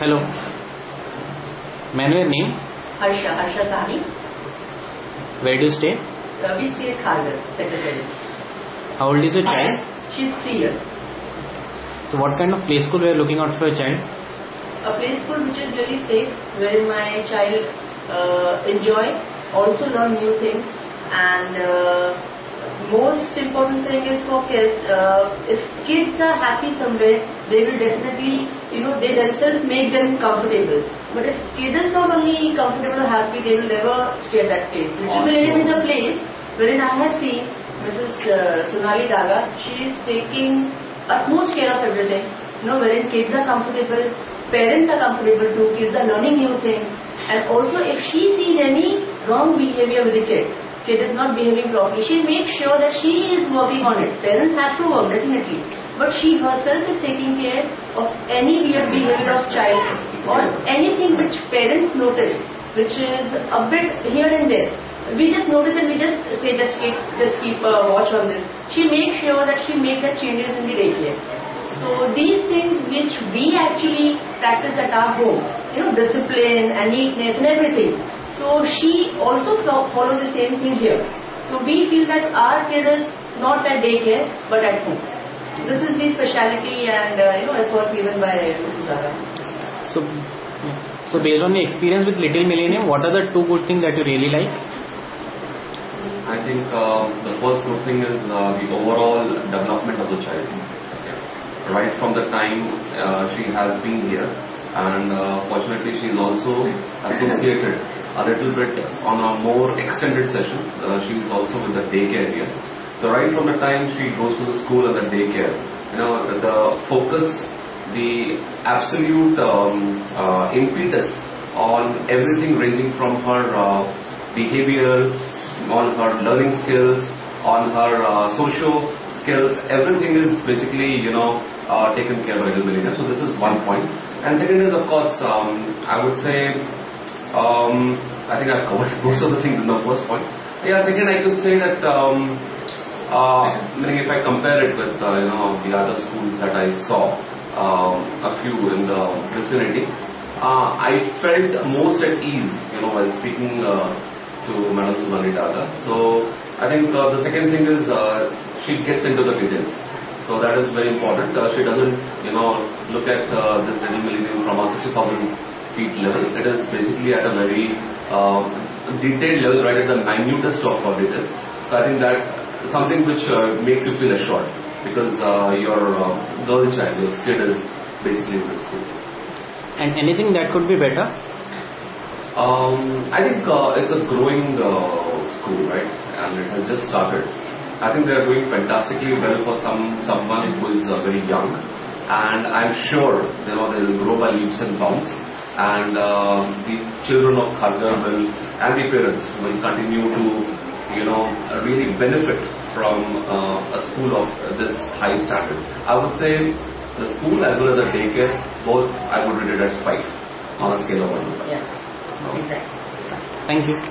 Hello. May I know your name? Harsha Sani. Where do you stay? We stay at Kharghar, Secretary. How old is your child? She's 3 years. So what kind of play school we are looking out for your child? A play school which is really safe, wherein my child enjoy, also learn new things, and most important thing is for kids. If kids are happy somewhere, they will definitely, they themselves make them comfortable. But if kid is not only comfortable or happy, they will never stay at that place. Little Millennium is a place wherein I have seen Mrs. Sonali Daga. She is taking utmost care of everything. Wherein kids are comfortable, parents are comfortable too, kids are learning new things. And also if she sees any wrong behavior with the kid is not behaving properly, she makes sure that she is working on it. Parents have to work, definitely. But she herself is taking care of any weird behavior of child or anything which parents notice, which is a bit here and there. We just notice and we just say, just keep a watch on this. She makes sure that she makes the changes in the daycare. So these things which we actually practice at our home, discipline and neatness and everything. So she also follows the same thing here. So we feel that our kid is not at daycare but at home. This is the speciality and effort given by Mrs. Daga. So based on the experience with Little Millennium, what are the two good things that you really like? I think the first good thing is the overall development of the child. Right from the time she has been here, and fortunately she is also associated a little bit on a more extended session. She is also with the daycare here. So right from the time she goes to the school and the daycare, the focus, the absolute impetus on everything ranging from her behavior, on her learning skills, on her social skills, everything is basically taken care by Little Millennium. So this is one point. And second is, of course, I would say, I think I've covered most of the things in the first point. Yeah, second I could say that if I compare it with the other schools that I saw, a few in the vicinity, I felt most at ease while speaking to Madam Sonali Daga. So I think the second thing is she gets into the details. So that is very important. She doesn't look at this Little Millennium from a 60,000 feet level. It is basically at a very detailed level, right at the minutest of details. So I think that something which makes you feel assured, because your girl child, your kid is basically in the school. And anything that could be better? I think it's a growing school, right? And it has just started. I think they are doing fantastically well for someone who is very young, and I'm sure they will grow by leaps and bounds. And the children of Kharghar will, and the parents will continue to really benefit from a school of this high standard. I would say the school as well as the daycare, both I would rate it as 5 on a scale of 1 to 5. Yeah, exactly. Thank you.